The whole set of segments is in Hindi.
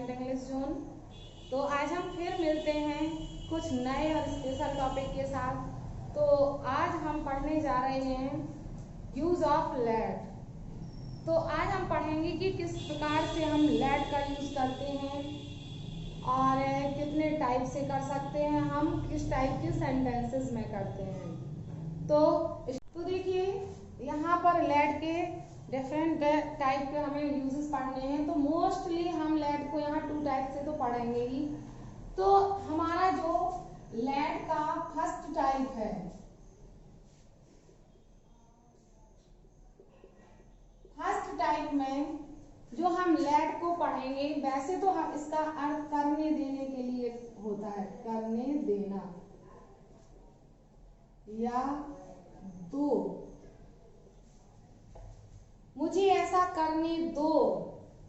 Fluent English zone. तो आज हम फिर मिलते हैं कुछ नए और स्पेशल टॉपिक के साथ। तो आज हम पढ़ने जा रहे हैं यूज ऑफ लेट। तो आज हम पढ़ेंगे कि किस प्रकार से हम लेट का यूज करते हैं और कितने टाइप से कर सकते हैं, हम किस टाइप के सेंटेंसेस में करते हैं। तो देखिए यहाँ पर लेट के डिफरेंट टाइप के हमें यूजेस पढ़ने हैं। तो मोस्टली हम लेट को यहाँ 2 टाइप से तो पढ़ेंगे ही। तो हमारा जो लेट का फर्स्ट टाइप है, फर्स्ट टाइप में जो हम लेट को पढ़ेंगे, वैसे तो हम इसका अर्थ करने देने के लिए होता है, करने देना या दो, मुझे ऐसा करने दो,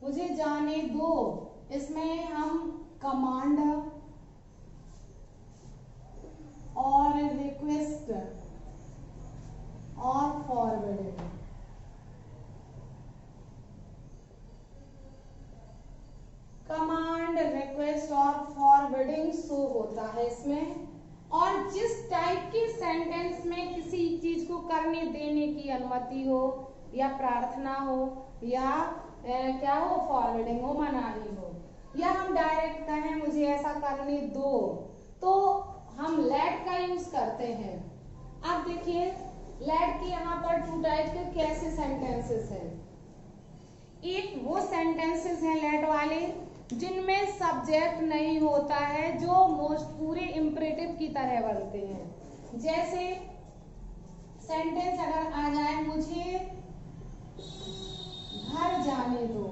मुझे जाने दो। इसमें हम कमांड और रिक्वेस्ट और फॉरवर्डिंग, कमांड रिक्वेस्ट और फॉरवर्डिंग शो होता है इसमें। और जिस टाइप के सेंटेंस में किसी चीज को करने देने की अनुमति हो या प्रार्थना हो या क्या हो, फॉरवर्डिंग हो, मनाही हो, या हम डायरेक्ट कहें मुझे ऐसा करने दो, तो हम लेट का यूज करते हैं। अब देखिए लेट के यहाँ पर 2 टाइप के कैसे सेंटेंसेस हैं। एक वो सेंटेंसेस हैं लेट वाले जिनमें सब्जेक्ट नहीं होता है, जो मोस्ट पूरे इंपरेटिव की तरह बनते हैं। जैसे सेंटेंस अगर आ जाए मुझे घर जाने दो,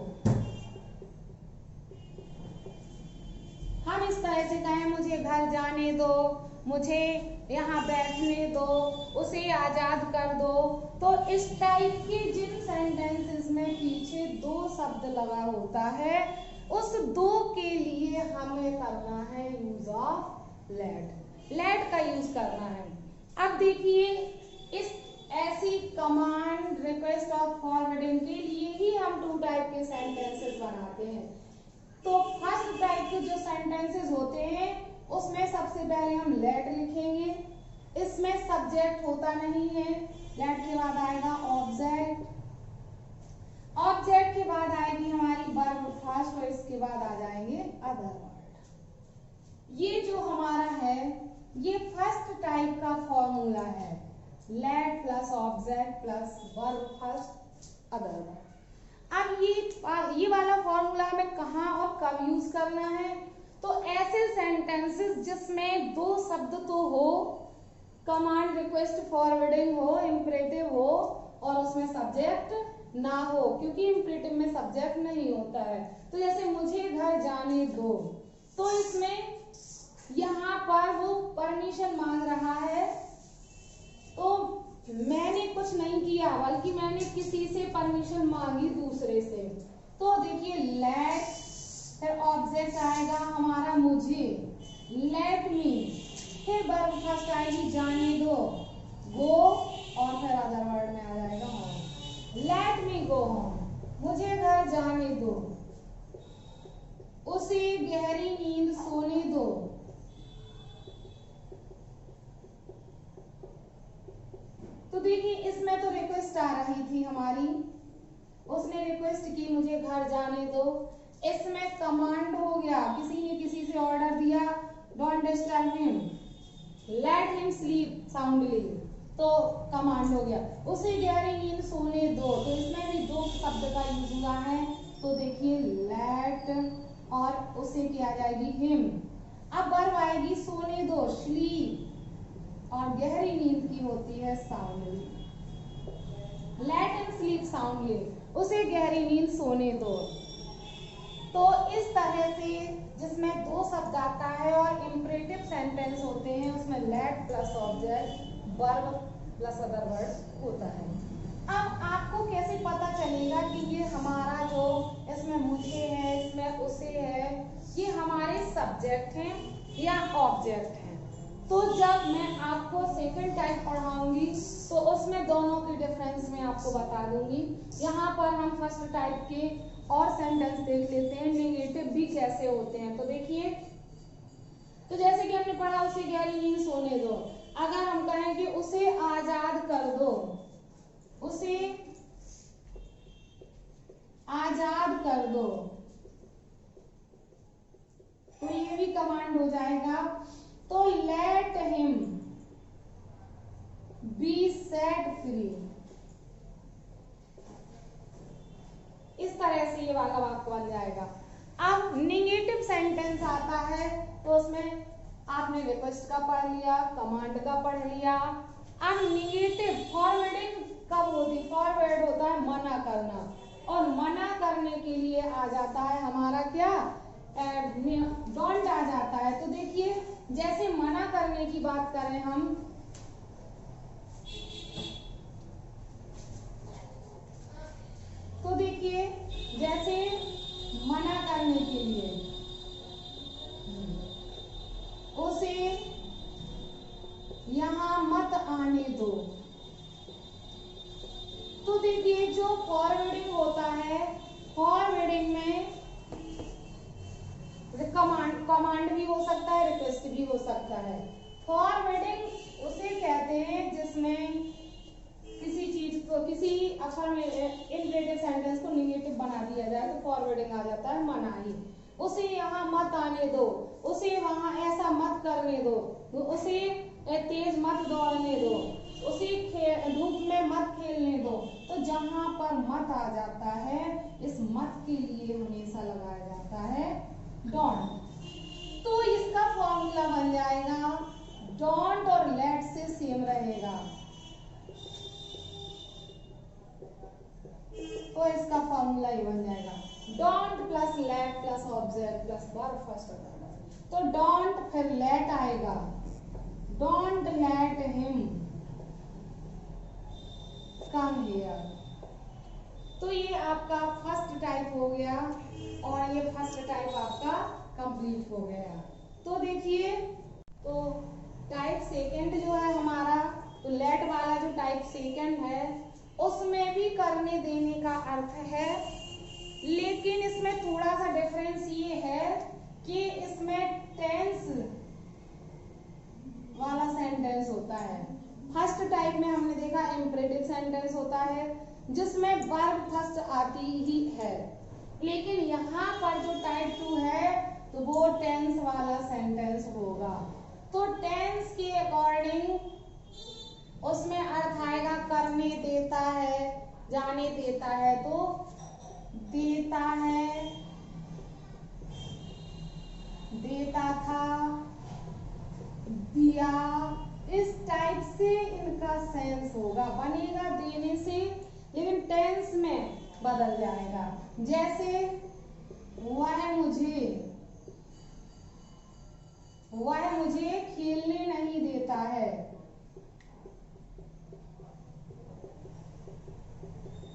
हम इस तरह से कहें मुझे घर जाने दो, मुझे यहाँ बैठने दो, उसे आजाद कर दो। तो इस टाइप के जिन सेंटेंसेस में पीछे 2 शब्द लगा होता है, उस 2 के लिए हमें करना है यूज ऑफ लेट, लेट का यूज करना है। अब देखिए इस ऐसी कमांड रिक्वेस्ट और फॉरवर्डिंग के लिए ही हम 2 टाइप के सेंटेंसेस बनाते हैं। तो फर्स्ट टाइप के जो सेंटेंसेस होते हैं उसमें सबसे पहले हम लेट लिखेंगे। इसमें सब्जेक्ट होता नहीं है, लेट के बाद आएगा ऑब्जेक्ट, ऑब्जेक्ट के बाद आएगी हमारी वर्ब फर्स्ट और इसके बाद आ जाएंगे अदर वर्ड। ये जो हमारा है ये फर्स्ट टाइप का फॉर्मूला है, late plus object plus verb first other word. अब ये वाला फॉर्मूला हमें कहाँ और कब यूज करना है, तो ऐसे सेंटेंसेस जिसमें 2 शब्द तो हो, कमांड रिक्वेस्ट फॉरवर्डिंग हो, इंपरेटिव हो और उसमें सब्जेक्ट ना हो, क्योंकि इंपरेटिव में सब्जेक्ट नहीं होता है। तो जैसे मुझे घर जाने दो, तो इसमें यहाँ पर वो परमिशन मांग रहा है, तो मैंने कुछ नहीं किया बल्कि मैंने किसी से परमिशन मांगी, दूसरे से। तो देखिए लेट, फिर ऑब्जेक्ट आएगा हमारा मुझे, लेट मी, फिर वर्ब फर्स्ट आएगी जाने दो, गो, और फिर अदर वर्ड में आ जाएगा home, let me go home, मुझे घर जाने दो, उसे गहरी नींद सोने दो। तो देखिए इसमें तो रिक्वेस्ट आ रही थी हमारी, उसने रिक्वेस्ट की मुझे घर जाने दो। इसमें कमांड हो गया, किसी ने किसी से ऑर्डर दिया don't disturb him, let him sleep soundly, तो कमांड हो गया। उसे गहरी नींद सोने दो, तो इसमें भी 2 शब्द का यूज हुआ है। तो देखिए लेट और उसे क्या आ जाएगी हिम। अब वर्ब आएगी सोने दो, स्लीप, और गहरी नींद की होती है soundly, let him sleep soundly, उसे गहरी नींद सोने दो। तो इस तरह से जिसमें 2 शब्द आता है और इंपरेटिव सेंटेंस होते हैं, उसमें late plus object verb plus other word होता है। अब आपको कैसे पता चलेगा कि ये हमारा जो इसमें मुझे है, इसमें उसे है, ये हमारे सब्जेक्ट हैं या ऑब्जेक्ट हैं? तो जब मैं आपको सेकंड टाइप पढ़ाऊंगी तो उसमें दोनों की डिफरेंस मैं आपको बता दूंगी। यहाँ पर हम फर्स्ट टाइप के और सेंटेंस देख लेते हैं नेगेटिव भी कैसे होते हैं। तो देखिए, तो जैसे कि हमने पढ़ा उसे गहरी नींद सोने दो। अगर हम कहें कि उसे आजाद कर दो, उसे आजाद कर दो, तो ये भी कमांड हो जाएगा। तो let him B set free, इस तरह से ये वाला वाक्य बन जाएगा। अब नेगेटिव सेंटेंस आता है तो उसमें आपने रिक्वेस्ट का पढ़ लिया, कमांड का पढ़ लिया। अब नेगेटिव फॉरवर्डिंग कब होती? फॉरवर्ड होता है मना करना, और मना करने के लिए आ जाता है हमारा क्या? डोंट आ जाता है। तो देखिए, जैसे मना करने की बात करें हम, तो देखिए जैसे मना करने के लिए उसे यहां मत आने दो। तो देखिए जो फॉरवर्डिंग होता है, फॉरवर्डिंग में कमांड भी हो सकता है, रिक्वेस्ट भी हो सकता है। फॉरवर्डिंग उसे कहते हैं जिसमें किसी चीज को, किसी अक्षर में इनडेटिव सेंटेंस को नेगेटिव बना दिया जाए तो फॉरवर्डिंग आ जाता है मनाही। उसे यहाँ मत आने दो, उसे वहां ऐसा मत करने दो, उसे तेज मत दौड़ने दो, उसे धूप में मत खेलने दो। तो जहां पर मत आ जाता है, इस मत के लिए हमेशा लगाया जाता है डोंट। तो इसका फॉर्मूला बन जाएगा, डोंट और लेट से सेम रहेगा। तो इसका फॉर्मूला ही बन जाएगा don't plus late plus object plus verb first order. तो डोंट फिर लेट आएगा, don't let him come here. तो ये आपका फर्स्ट टाइप हो गया और ये फर्स्ट टाइप आपका कंप्लीट हो गया। तो देखिए, तो टाइप सेकंड जो है हमारा, तो लेट वाला जो टाइप सेकंड है उसमें भी करने देने का अर्थ है, लेकिन इसमें थोड़ा सा डिफरेंस ये है कि इसमें टेंस वाला सेंटेंस होता है। फर्स्ट टाइप में हमने देखा इंपरेटिव सेंटेंस होता है जिसमें वर्ब फर्स्ट आती ही है, लेकिन यहाँ पर जो टाइप 2 है तो वो टेंस वाला सेंटेंस होगा। तो टेंस के अकॉर्डिंग उसमें अर्थ आएगा करने देता है, जाने देता है, तो देता है, देता था, दिया, इस टाइप से इनका सेंस होगा, बनेगा देने से, लेकिन टेंस में बदल जाएगा। जैसे वह मुझे खेलने नहीं देता है।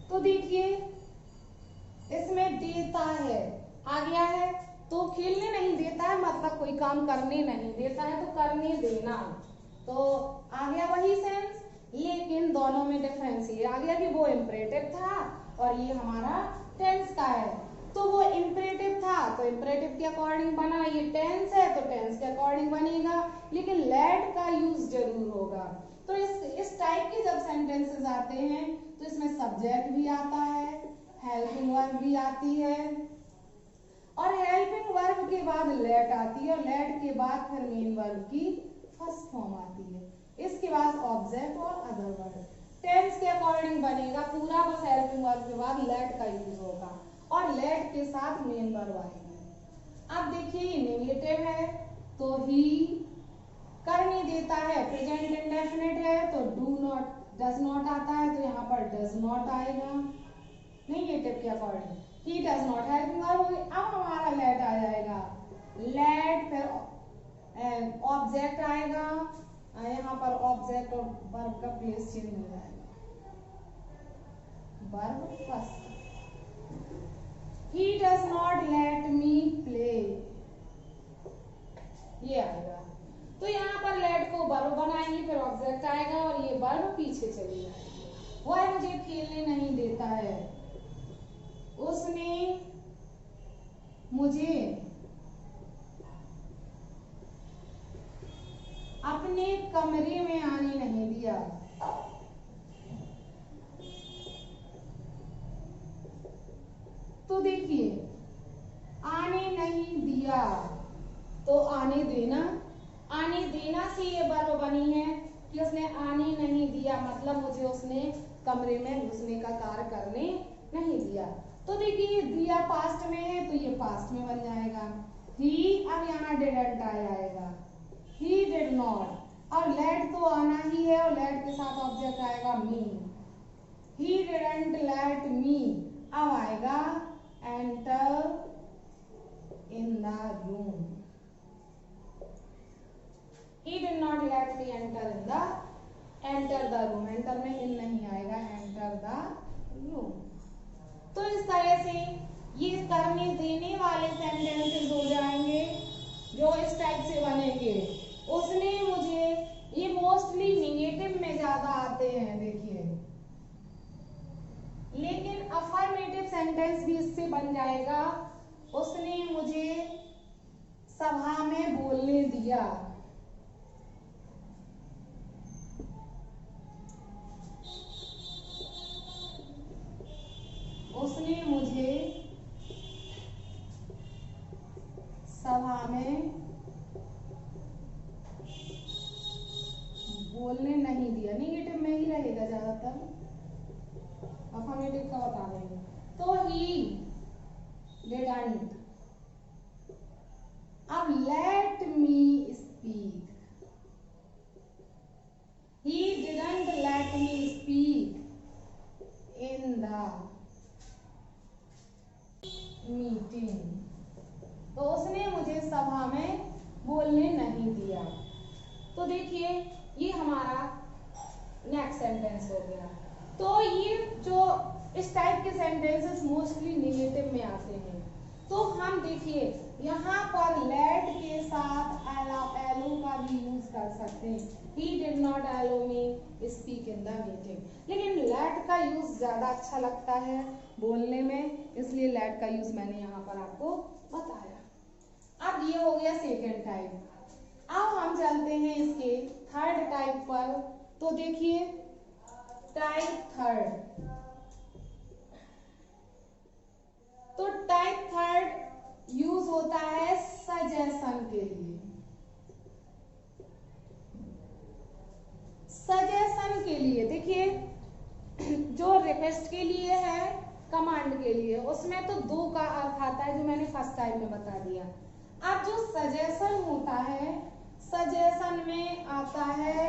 तो देखिए इसमें देता है आ गया है, तो खेलने नहीं देता है मतलब कोई काम करने नहीं देता है, तो करने देना, तो आ गया वही सेंस, लेकिन दोनों में डिफरेंस ये आ गया कि वो इंपरेटिव था और ये हमारा टेंस का है। तो वो इंपरेटिव था तो इंपरेटिव के अकॉर्डिंग बना, ये टेंस है तो टेंस के अकॉर्डिंग बनेगा, लेकिन लेट का यूज जरूर होगा। तो इस टाइप के जब सेंटेंसेस आते हैं तो इसमें सब्जेक्ट भी आता है, हेल्पिंग वर्ब भी आती है, और हेल्पिंग वर्ब के बाद लेट आती है, और लेट के बाद फिर मेन वर्ब की फर्स्ट फॉर्म आती है, इसके बाद ऑब्जेक्ट और अदर वर्ब। टेंस के अकॉर्डिंग बनेगा पूरा, बस हेल्पिंग वर्ब के बाद लेट का यूज होगा और लेट के साथ मेन वर्ब आएगा। अब देखिए ये नेगेटिव है तो ही करने देता है, प्रेजेंट इंडेफिनिट है तो डू नॉट डज नॉट आता है, तो यहाँ पर डज नॉट आएगा नेगेटिव के according. He does not helping verb होगी। अब हमारा लेट आ जाएगा, लेट फिर ऑब्जेक्ट आएगा, यहाँ पर ऑब्जेक्ट और वर्ब का प्लेस चेंज हो जाएगा, verb first. He does not let me play, ये आएगा। तो यहाँ पर लेट को वर्ब बनाएंगे, फिर ऑब्जेक्ट आएगा और ये वर्ब पीछे चली जाएगी। वह मुझे खेलने नहीं देता है, उसने मुझे अपने कमरे में आने नहीं दिया। तो देखिए, आने नहीं दिया, तो आने देना, आने देना से ये वर्ब बनी है कि उसने आने नहीं दिया, मतलब मुझे उसने कमरे में घुसने का कार्य करने नहीं दिया। तो देखिए, दिया पास्ट में है तो ये पास्ट में बन जाएगा। ही, अब यहाँ डिडंट आ जाएगा, ही डिड नॉट, और लेट तो आना ही है और लेट के साथ ऑब्जेक्ट आएगा मी। ही डिडंट लेट मी, अब आएगा enter in the room. He did not let me enter in the room. Enter में in नहीं आएगा, enter the room। तो इस तरह से ये करने देने वाले सेंटेंसेस हो जाएंगे जो इस टाइप से बनेंगे। उसने मुझे, ये मोस्टली निगेटिव में ज्यादा आते हैं देखिए, लेकिन अफर्मेटिव सेंटेंस भी इससे बन जाएगा। उसने मुझे सभा में बोलने दिया। उसने मुझे सभा में बोलने नहीं दिया। निगेटिव में ही रहेगा ज्यादातर, अफर्मेटिव का बता देंगे। तो ही डिडंट, अब let me speak, he didn't let me speak in the meeting. तो उसने मुझे सभा में बोलने नहीं दिया। तो देखिए, ये हमारा नेक्स्ट सेंटेंस हो गया। तो ये जो इस टाइप के सेंटेंसेस मोस्टली निगेटिव में आते हैं। तो हम देखिए यहाँ पर लेट के साथ एलो का भी यूज कर सकते हैं। He did not allow me speak in the meeting, लेकिन लेट का यूज ज्यादा अच्छा लगता है बोलने में, इसलिए लेट का यूज मैंने यहाँ पर आपको बताया। अब ये हो गया सेकेंड टाइप। अब हम चलते हैं इसके थर्ड टाइप पर। तो देखिए टाइप थर्ड। तो टाइप थर्ड यूज होता है सजेशन के लिए। सजेशन के लिए देखिए, जो रिक्वेस्ट के लिए है, कमांड के लिए, उसमें तो दो का अर्थ आता है जो मैंने फर्स्ट टाइम में बता दिया। अब जो सजेशन होता है, सजेशन में आता है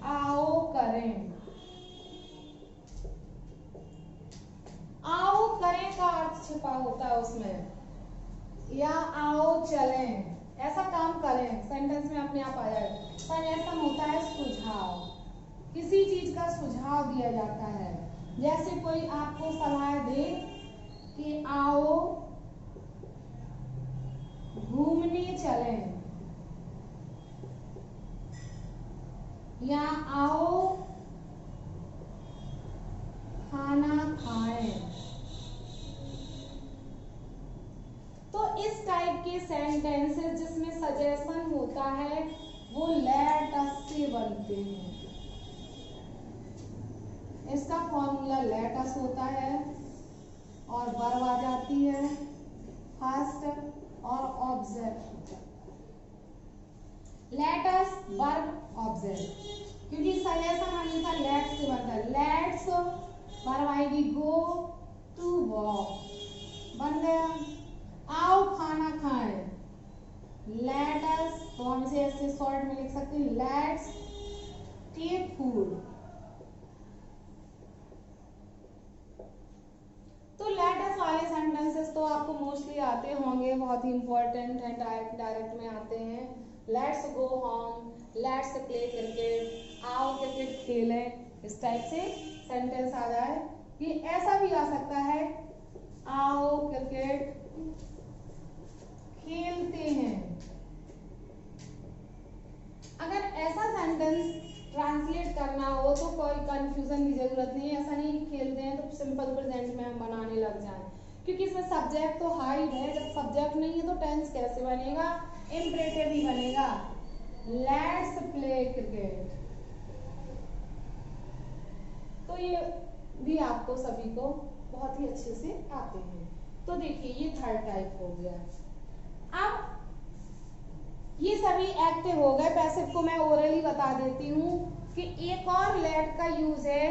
आओ करें। आओ करें का अर्थ छिपा होता है उसमें, या आओ चलें, ऐसा काम करें, सेंटेंस में अपने आप आ जाए। सजेशन होता है सुझाव, किसी चीज का सुझाव दिया जाता है। जैसे कोई आपको सलाह दे कि आओ घूमने चलें, या आओ खाना खाएं। तो इस टाइप के सेंटेंसेस जिसमें सजेशन होता है वो लेट अस से बनते हैं। इसका फॉर्मूला लेट अस होता है और वर्ब आ जाती है फर्स्ट और object. Let us verb object, क्योंकि सजेशन हमेशा लेट से बनता है। लेट्स वर्ब आएगी गो टू वॉक, बन गया। आओ खाना खाएं, लेट अस, तो हम इसे ऐसे शॉर्ट में लिख सकते हैं, लेट्स टेक फूड। तो लेट अस वाले सेंटेंसेस तो आपको मोस्टली आते होंगे, बहुत ही इंपॉर्टेंट है, डायरेक्ट में आते हैं। Let's go home, let's play cricket, आओ क्रिकेट खेलें, इस टाइप से सेंटेंस आ जाए। ये ऐसा भी आ सकता है, आओ क्रिकेट खेलते हैं। अगर ऐसा सेंटेंस ट्रांसलेट करना हो तो कोई कंफ्यूजन की जरूरत नहीं है। ऐसा नहीं कि खेलते हैं तो सिंपल प्रेजेंट में हम बनाने लग जाएं, क्योंकि इसमें सब्जेक्ट तो हाइड है। जब सब्जेक्ट नहीं है तो टेंस कैसे बनेगा, इम्परेटिव ही बनेगा। Let's play cricket. तो ये भी आपको सभी को बहुत ही अच्छे से आते हैं। तो देखिए ये थर्ड टाइप हो गया। अब ये सभी एक्टिव हो गए। पैसिव को मैं ओरली बता देती हूँ कि एक और लेट का यूज है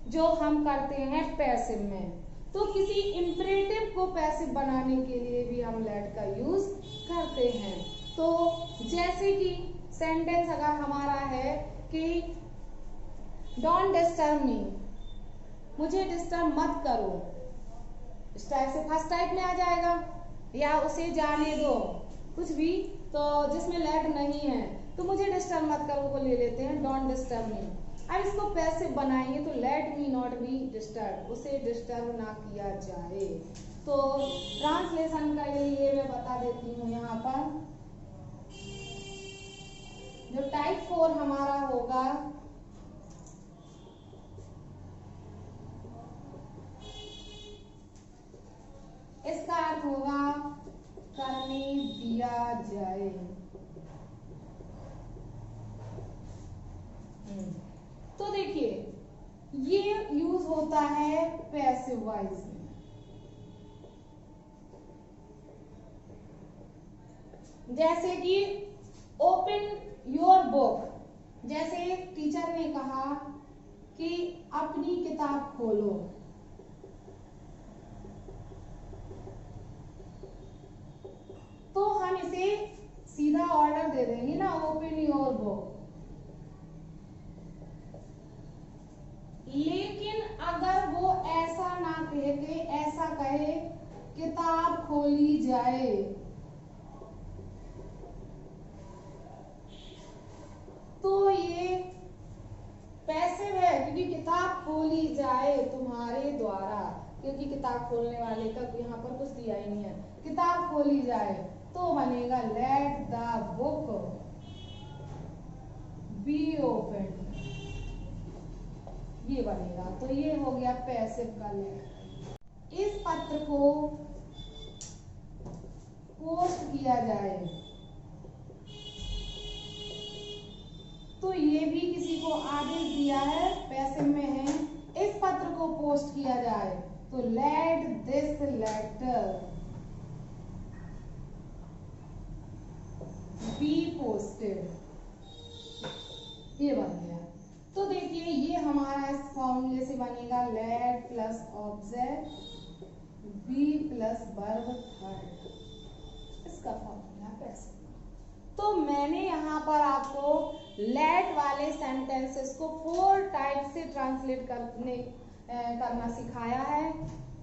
जो हम करते हैं पैसिव में। तो किसी इंपरेटिव को पैसिव बनाने के लिए भी हम लेट का यूज करते हैं। तो जैसे कि सेंटेंस अगर हमारा है कि डोंट डिस्टर्ब मी, मुझे डिस्टर्ब मत करो, इस टाइप से फर्स्ट टाइप में आ जाएगा। या उसे जाने दो, कुछ भी तो जिसमें लेट नहीं है, तो मुझे डिस्टर्ब मत करो को ले लेते हैं डोंट डिस्टर्ब मी। अब इसको पैसिव बनाएंगे तो let me not be disturb, उसे डिस्टर्ब ना किया जाए। तो ट्रांसलेशन का लिए मैं बता देती हूँ यहाँ पर। जो टाइप 4 हमारा होगा, इसका अर्थ होगा करने दिया जाए। तो देखिए ये यूज होता है पैसिव वॉइस में। जैसे कि ओपन योर बुक, जैसे टीचर ने कहा कि अपनी किताब खोलो, तो हम इसे सीधा ऑर्डर दे देंगे ना, ओपन योर बुक। लेकिन अगर वो ऐसा ना कहते, ऐसा कहे किताब खोली जाए, तो ये पैसिव है, क्योंकि किताब खोली जाए तुम्हारे द्वारा, क्योंकि किताब खोलने वाले का यहाँ पर कुछ दिया ही नहीं है। किताब खोली जाए तो बनेगा let the book be open, ये बनेगा। तो ये हो गया पैसिव का लेट। इस पत्र को पोस्ट किया जाए, तो ये भी किसी को आदेश दिया है, पैसिव में है। इस पत्र को पोस्ट किया जाए तो let this letter be posted, ये बन गया। तो देखिए ये हमारा इस फॉर्मूले से बनेगा let plus object be plus verb third, इसका फॉर्मूला पैसिव। तो मैंने यहाँ पर आपको लेट वाले सेंटेंसेस को 4 टाइप से ट्रांसलेट करना सिखाया है।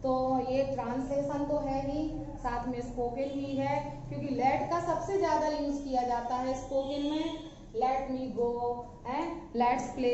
तो ये ट्रांसलेशन तो है ही, साथ में स्पोकन भी है, क्योंकि लेट का सबसे ज्यादा यूज किया जाता है स्पोकन में। Let me go and let's play,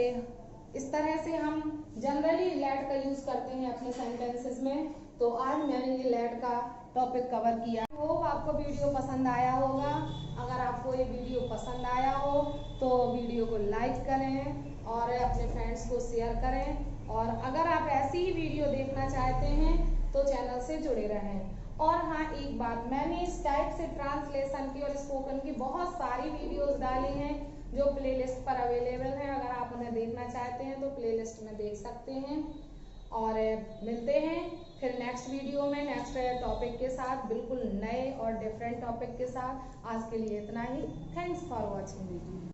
इस तरह से हम जनरली लेट का यूज करते हैं अपने सेंटेंसेस में। तो आज मैंने ये लेट का टॉपिक कवर किया। होप आपको वीडियो पसंद आया होगा। अगर आपको ये वीडियो पसंद आया हो तो वीडियो को लाइक करें और अपने फ्रेंड्स को शेयर करें। और अगर आप ऐसी ही वीडियो देखना चाहते हैं तो चैनल से जुड़े रहें। और हाँ एक बात, मैंने इस टाइप से ट्रांसलेशन की और स्पोकन की बहुत सारी वीडियोस डाली हैं जो प्लेलिस्ट पर अवेलेबल हैं। अगर आप उन्हें देखना चाहते हैं तो प्लेलिस्ट में देख सकते हैं। और मिलते हैं फिर नेक्स्ट वीडियो में नेक्स्ट टॉपिक के साथ, बिल्कुल नए और डिफरेंट टॉपिक के साथ। आज के लिए इतना ही। Thanks for watching video.